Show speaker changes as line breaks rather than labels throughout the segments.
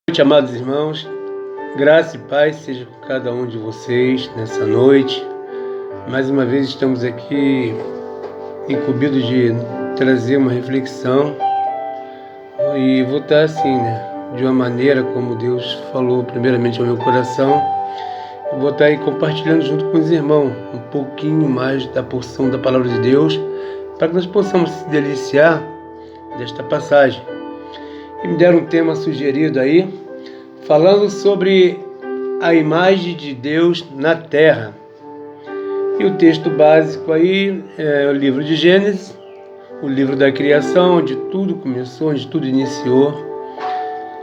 Boa noite, amados irmãos, graça e paz seja com cada um de vocês nessa noite. Mais uma vez estamos aqui incumbidos de trazer uma reflexão e vou estar assim, de uma maneira como Deus falou primeiramente ao meu coração. Eu vou estar aí compartilhando junto com os irmãos um pouquinho mais da porção da palavra de Deus para que nós possamos se deliciar desta passagem. E me deram um tema sugerido aí, falando sobre a imagem de Deus na terra. E o texto básico aí é o livro de Gênesis, o livro da criação, onde tudo começou, onde tudo iniciou.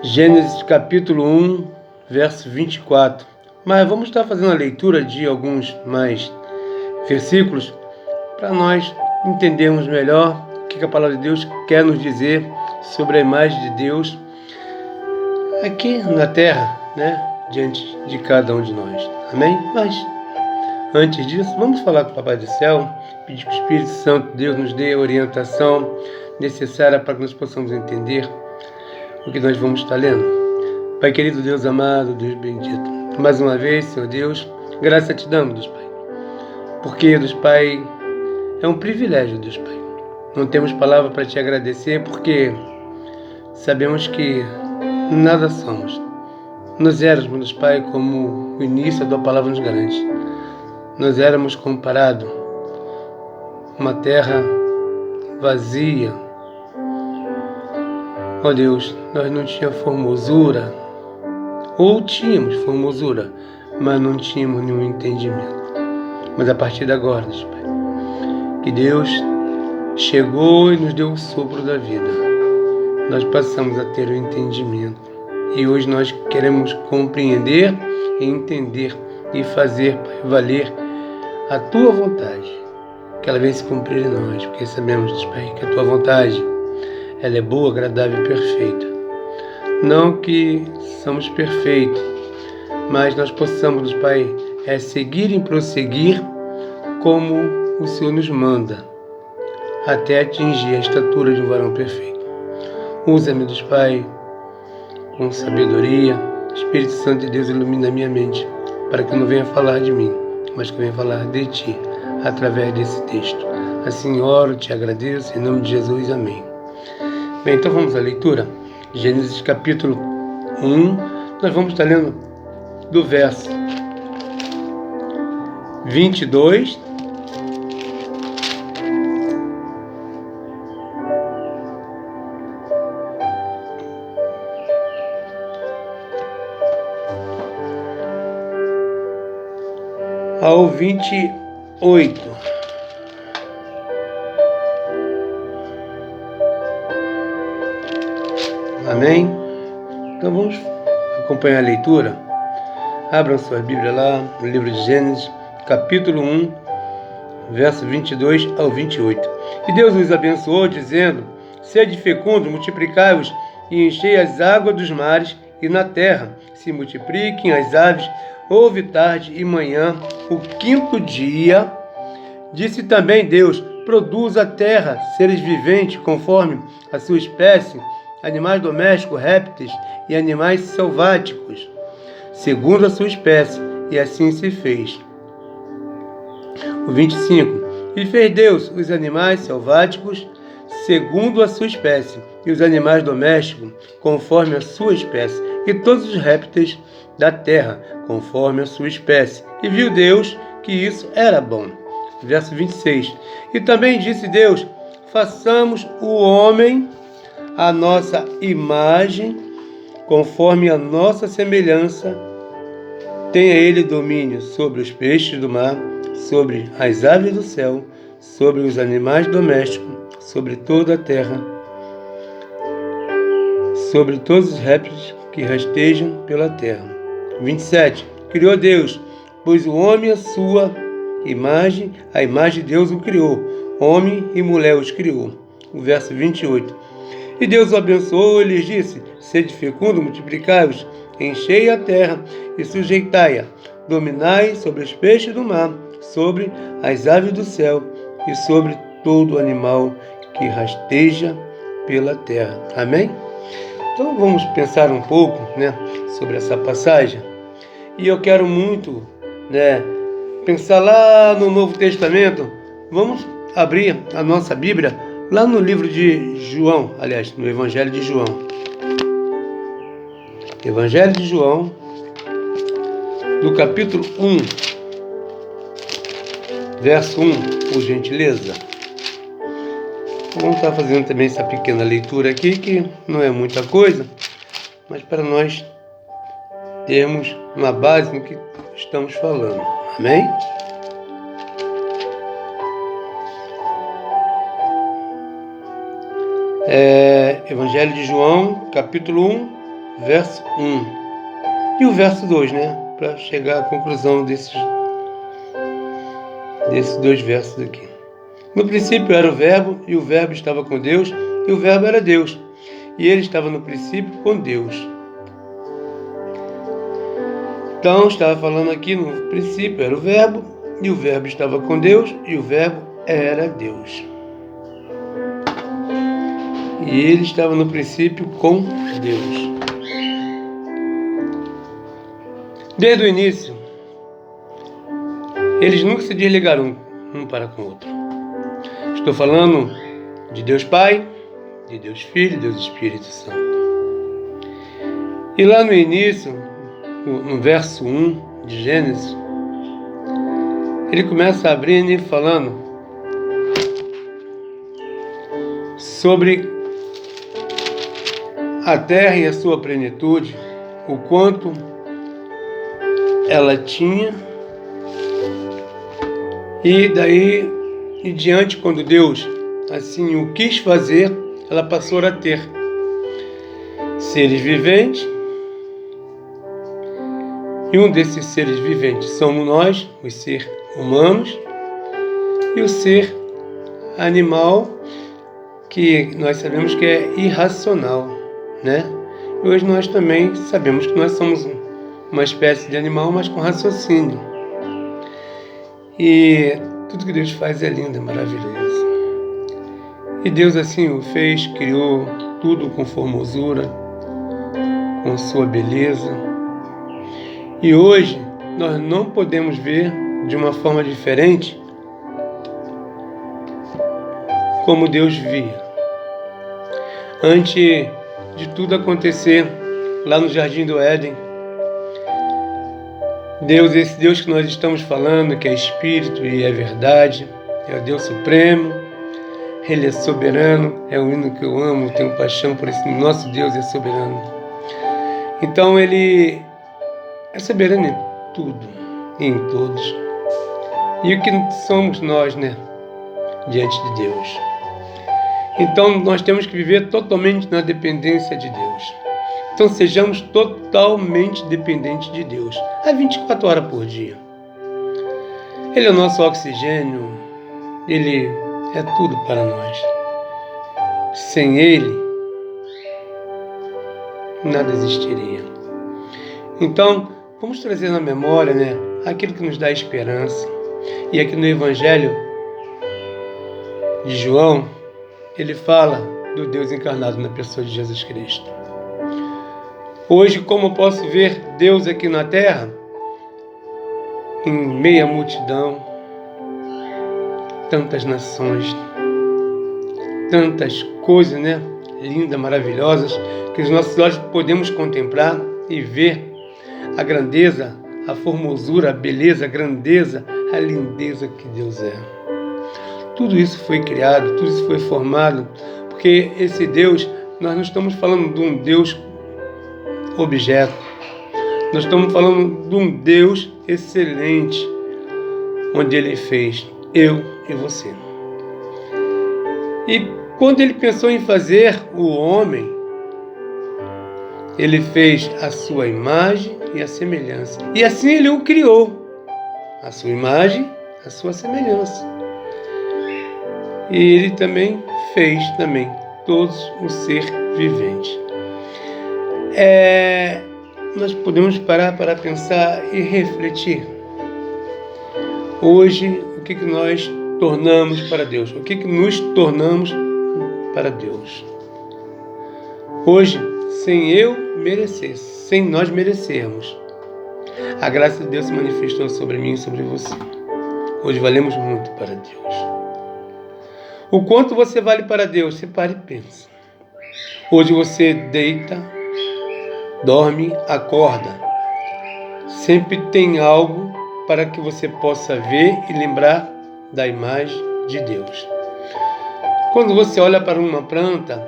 Gênesis capítulo 1, verso 24. Mas vamos estar fazendo a leitura de alguns mais versículos para nós entendermos melhor o que a palavra de Deus quer nos dizer sobre a imagem de Deus aqui na terra, diante de cada um de nós. Amém? Mas antes disso, vamos falar com o Papai do Céu, pedir que o Espírito Santo de Deus nos dê a orientação necessária para que nós possamos entender o que nós vamos estar lendo. Pai querido, Deus amado, Deus bendito, mais uma vez, Senhor Deus, graça te damos, Deus Pai, porque, Deus Pai, é um privilégio, Deus Pai. Não temos palavra para te agradecer, porque sabemos que nada somos. Nós éramos, Deus Pai, como o início da palavra nos garante. Nós éramos comparado uma terra vazia. Ó Deus, nós não tínhamos formosura, ou tínhamos formosura, mas não tínhamos nenhum entendimento. Mas a partir de agora, Deus Pai, que Deus chegou e nos deu o sopro da vida, nós passamos a ter o entendimento. E hoje nós queremos compreender e entender e fazer, Pai, valer a Tua vontade, que ela venha se cumprir em nós, porque sabemos, Deus Pai, que a Tua vontade, ela é boa, agradável e perfeita. Não que somos perfeitos, mas nós possamos, Deus Pai, seguir e prosseguir como o Senhor nos manda, até atingir a estatura de um varão perfeito. Usa-me, Deus Pai, com sabedoria. Espírito Santo de Deus, ilumina a minha mente, para que eu não venha falar de mim, mas que eu venha falar de Ti, através desse texto. Assim oro, te agradeço, em nome de Jesus, amém. Bem, então vamos à leitura. Gênesis capítulo 1, nós vamos estar lendo do verso 22 ao 28. Amém? Então vamos acompanhar a leitura. Abram sua Bíblia lá no livro de Gênesis, capítulo 1, verso 22 ao 28. E Deus os abençoou, dizendo: sede fecundos, multiplicai-vos e enchei as águas dos mares, e na terra se multipliquem as aves. Houve tarde e manhã, o quinto dia. Disse também Deus: produza a terra seres viventes conforme a sua espécie, animais domésticos, répteis e animais selváticos, segundo a sua espécie, e assim se fez. O 25. E fez Deus os animais selváticos segundo a sua espécie, e os animais domésticos conforme a sua espécie, e todos os répteis da terra conforme a sua espécie. E viu Deus que isso era bom. Verso 26. E também disse Deus: façamos o homem a nossa imagem, conforme a nossa semelhança. Tenha ele domínio sobre os peixes do mar, sobre as aves do céu, sobre os animais domésticos, sobre toda a terra, sobre todos os répteis que rastejam pela terra. 27. Criou Deus, pois o homem a sua imagem, a imagem de Deus o criou, homem e mulher os criou. O verso 28. E Deus o abençoou e lhes disse: sede fecundo, multiplicai-vos, enchei a terra e sujeitai-a, dominai sobre os peixes do mar, sobre as aves do céu e sobre todo animal que rasteja pela terra. Amém? Então vamos pensar um pouco, né, sobre essa passagem. E eu quero muito, né, pensar lá no Novo Testamento. Vamos abrir a nossa Bíblia lá no livro de João, aliás, no Evangelho de João. Evangelho de João, do capítulo 1, verso 1, por gentileza. Vamos estar fazendo também essa pequena leitura aqui, que não é muita coisa, mas para nós termos uma base no que estamos falando. Amém? Evangelho de João, capítulo 1, verso 1. E o verso 2, né? Para chegar à conclusão desses dois versos aqui. No princípio era o Verbo, e o Verbo estava com Deus, e o Verbo era Deus. E ele estava no princípio com Deus. Então, estava falando aqui no princípio era o Verbo, e o Verbo estava com Deus, e o Verbo era Deus. E ele estava no princípio com Deus. Desde o início, eles nunca se desligaram um para com o outro. Estou falando de Deus Pai, de Deus Filho, de Deus Espírito Santo. E lá no início, no verso 1 de Gênesis, ele começa abrindo e falando sobre a terra e a sua plenitude, o quanto ela tinha, e daí em diante, quando Deus assim o quis fazer, ela passou a ter seres viventes, e um desses seres viventes somos nós, os seres humanos, e o ser animal, que nós sabemos que é irracional, né? E hoje nós também sabemos que nós somos uma espécie de animal, mas com raciocínio. E tudo que Deus faz é lindo, é maravilhoso. E Deus assim o fez, criou tudo com formosura, com sua beleza. E hoje nós não podemos ver de uma forma diferente como Deus via. Antes de tudo acontecer lá no Jardim do Éden, Deus, esse Deus que nós estamos falando, que é Espírito e é verdade, é o Deus Supremo, Ele é soberano, é o hino que eu amo, tenho paixão por esse nosso Deus, é soberano. Então Ele é soberano em tudo e em todos. E o que somos nós, né, diante de Deus? Então nós temos que viver totalmente na dependência de Deus. Então sejamos totalmente dependentes de Deus, a 24 horas por dia. Ele é o nosso oxigênio, Ele é tudo para nós. Sem Ele, nada existiria. Então, vamos trazer na memória, né, aquilo que nos dá esperança. E aqui no Evangelho de João, ele fala do Deus encarnado na pessoa de Jesus Cristo. Hoje, como posso ver Deus aqui na terra, em meia multidão, tantas nações, tantas coisas, né, lindas, maravilhosas, que os nossos olhos podemos contemplar e ver a grandeza, a formosura, a beleza, a grandeza, a lindeza que Deus é. Tudo isso foi criado, tudo isso foi formado, porque esse Deus, nós não estamos falando de um Deus objeto, nós estamos falando de um Deus excelente, onde Ele fez eu e você. E quando Ele pensou em fazer o homem, Ele fez a sua imagem e a semelhança. E assim Ele o criou, a sua imagem, a sua semelhança. E Ele também fez todos os seres viventes. Nós podemos parar para pensar e refletir. Hoje, o que nós tornamos para Deus? O que nos tornamos para Deus? Hoje, sem eu merecer, sem nós merecermos. A graça de Deus se manifestou sobre mim e sobre você. Hoje valemos muito para Deus. O quanto você vale para Deus? Você para e pensa. Hoje você deita, dorme, acorda. Sempre tem algo para que você possa ver e lembrar da imagem de Deus. Quando você olha para uma planta,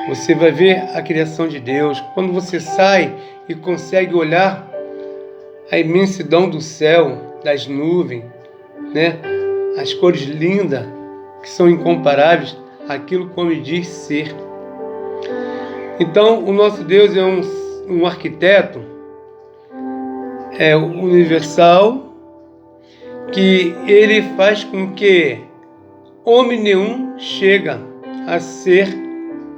você vai ver a criação de Deus. Quando você sai e consegue olhar a imensidão do céu, das nuvens, né? As cores lindas, que são incomparáveis àquilo como diz ser. Então, o nosso Deus é um arquiteto universal, que ele faz com que homem nenhum chega a ser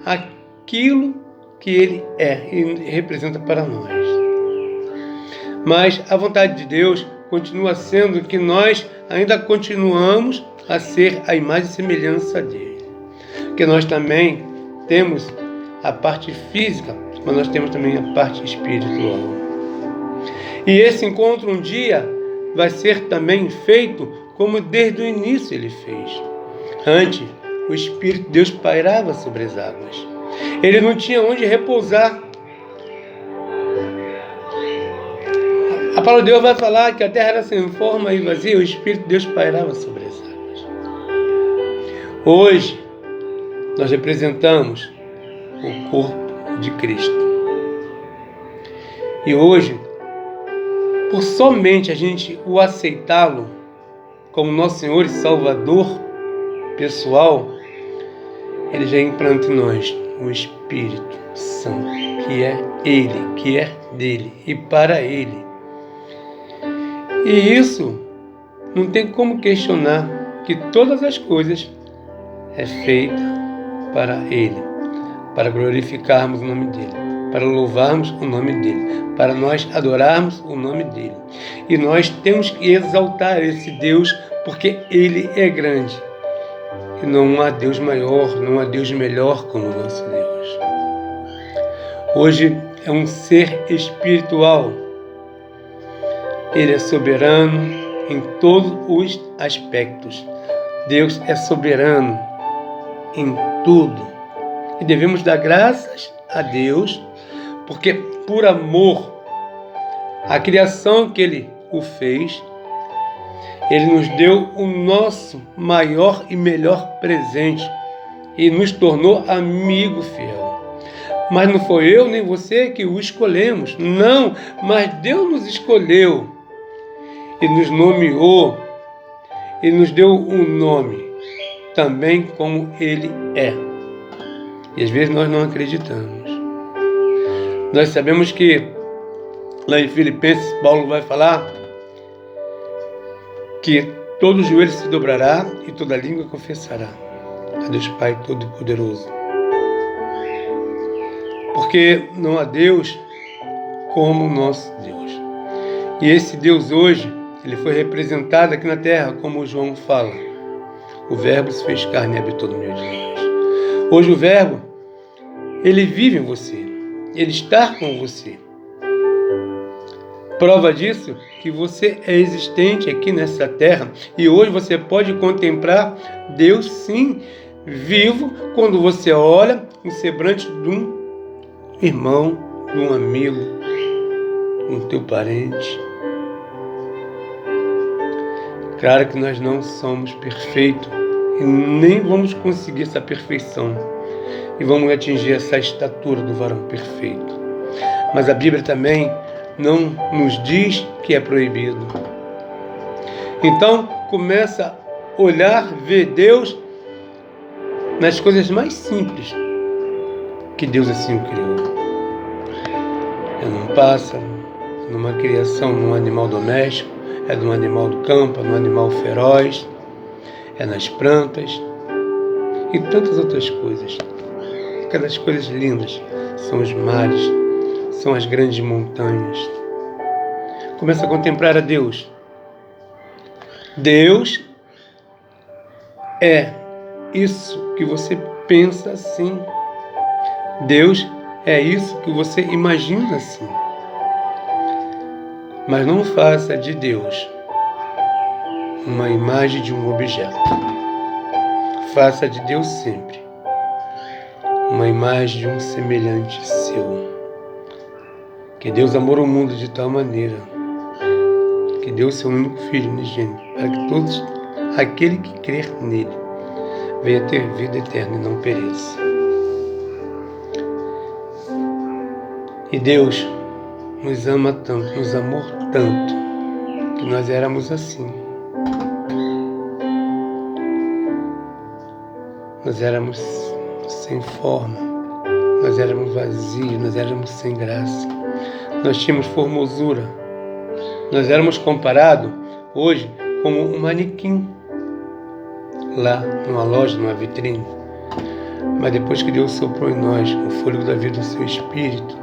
aquilo que ele é e representa para nós. Mas a vontade de Deus continua sendo que nós ainda continuamos a ser a imagem e semelhança dele. Que nós também temos a parte física, mas nós temos também a parte espiritual. E esse encontro um dia vai ser também feito como desde o início ele fez. Antes, o Espírito de Deus pairava sobre as águas. Ele não tinha onde repousar. A palavra de Deus vai falar que a terra era sem forma e vazia, o Espírito de Deus pairava sobre as águas. Hoje, nós representamos o corpo de Cristo. E hoje, por somente a gente o aceitá-lo como nosso Senhor e Salvador pessoal, ele já implanta em nós o Espírito Santo, que é ele, que é dele e para ele. E isso não tem como questionar, que todas as coisas é feita para ele, para glorificarmos o nome dele, para louvarmos o nome dele, para nós adorarmos o nome dele. E nós temos que exaltar esse Deus, porque ele é grande. E não há Deus maior, não há Deus melhor como o nosso Deus. Hoje é um ser espiritual. Ele é soberano em todos os aspectos. Deus é soberano em tudo. E devemos dar graças a Deus, porque por amor à criação que Ele o fez, Ele nos deu o nosso maior e melhor presente e nos tornou amigo fiel. Mas não foi eu nem você que o escolhemos, não, mas Deus nos escolheu e nos nomeou e nos deu um nome, também como Ele é. E às vezes nós não acreditamos. Nós sabemos que lá em Filipenses, Paulo vai falar que todo joelho se dobrará e toda língua confessará a Deus Pai Todo-Poderoso. Porque não há Deus como o nosso Deus. E esse Deus hoje, ele foi representado aqui na terra, como João fala. O Verbo se fez carne e habitou no meio de nós. Hoje o Verbo, ele vive em você. Ele está com você. Prova disso que você é existente aqui nessa terra e hoje você pode contemplar Deus sim, vivo, quando você olha o semblante de um irmão, de um amigo, de um teu parente. Claro que nós não somos perfeitos e nem vamos conseguir essa perfeição e vamos atingir essa estatura do varão perfeito. Mas a Bíblia também não nos diz que é proibido. Então, começa a olhar, ver Deus nas coisas mais simples que Deus assim o criou. É num pássaro, numa criação, num animal doméstico, é num animal do campo, é num animal feroz, é nas plantas e tantas outras coisas. Aquelas coisas lindas são os mares, são as grandes montanhas. Começa a contemplar a Deus. Deus é isso que você pensa assim. Deus é isso que você imagina assim. Mas não faça de Deus uma imagem de um objeto. Faça de Deus sempre uma imagem de um semelhante seu. Que Deus amou o mundo de tal maneira que deu seu único Filho unigênito, para que todos aquele que crer nele venha ter vida eterna e não pereça. E Deus nos ama tanto, nos amou tanto, que nós éramos assim. Nós éramos sem forma, nós éramos vazios, nós éramos sem graça, nós tínhamos formosura, nós éramos comparados hoje como um manequim lá numa loja, numa vitrine. Mas depois que Deus soprou em nós o fôlego da vida do seu Espírito,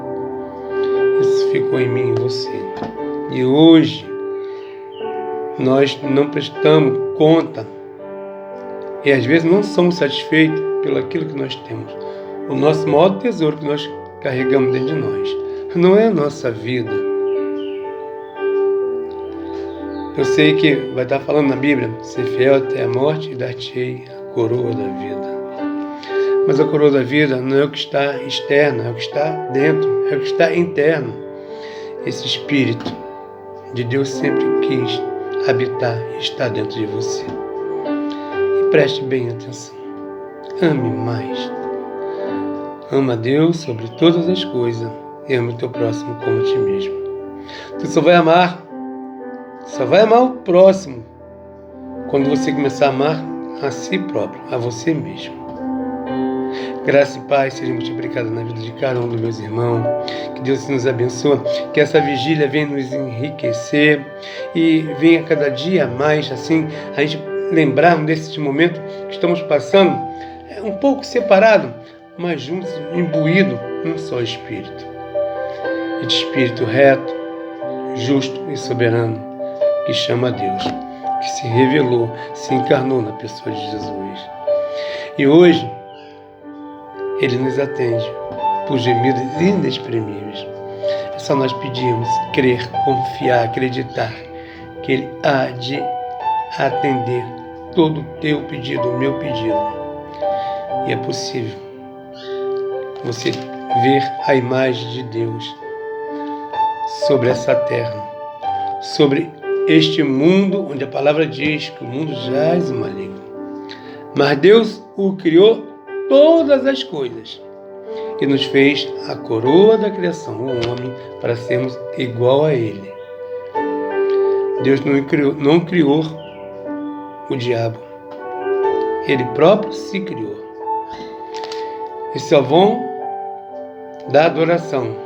isso ficou em mim e em você. E hoje nós não prestamos conta e às vezes não somos satisfeitos pelo aquilo que nós temos. O nosso maior tesouro que nós carregamos dentro de nós não é a nossa vida. Eu sei que vai estar falando na Bíblia: ser fiel até a morte e dar-te-ei a coroa da vida. Mas a coroa da vida não é o que está externo, é o que está dentro, é o que está interno. Esse Espírito de Deus sempre quis habitar e estar dentro de você. E preste bem atenção. Ame mais. Ama a Deus sobre todas as coisas e ame o teu próximo como a ti mesmo. Tu só vai amar o próximo quando você começar a amar a si próprio, a você mesmo. Graça e paz sejam multiplicadas na vida de cada um dos meus irmãos. Que Deus nos abençoe, que essa vigília venha nos enriquecer e venha cada dia mais, assim, a gente lembrarmos desse momento que estamos passando, um pouco separado, mas juntos, imbuído num só Espírito. Esse Espírito reto, justo e soberano, que chama a Deus, que se revelou, se encarnou na pessoa de Jesus. E hoje, Ele nos atende por gemidos inexprimíveis. É só nós pedirmos, crer, confiar, acreditar que Ele há de atender todo o teu pedido, o meu pedido. E é possível você ver a imagem de Deus sobre essa terra, sobre este mundo onde a palavra diz que o mundo jaz no maligno. Mas Deus o criou todas as coisas e nos fez a coroa da criação, o homem, para sermos igual a Ele. Deus não criou o diabo. Ele próprio se criou. E só vão dar adoração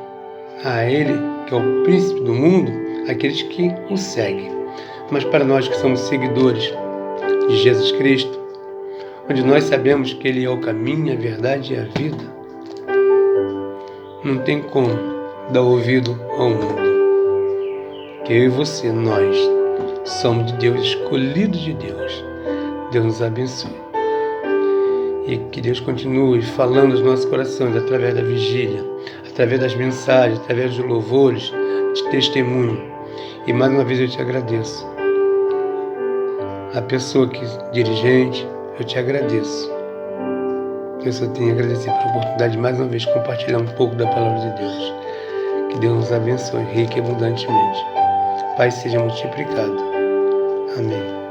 a Ele, que é o príncipe do mundo, aqueles que o seguem. Mas para nós que somos seguidores de Jesus Cristo, onde nós sabemos que Ele é o caminho, a verdade e a vida, não tem como dar ouvido ao mundo. Que eu e você, nós, somos de Deus, escolhidos de Deus. Deus nos abençoe. E que Deus continue falando aos nossos corações através da vigília, através das mensagens, através dos louvores, de testemunho. E mais uma vez eu te agradeço. A pessoa que dirigente, eu te agradeço. Eu só tenho a agradecer pela oportunidade de mais uma vez compartilhar um pouco da palavra de Deus. Que Deus nos abençoe rica e abundantemente. Pai seja multiplicado. Amém.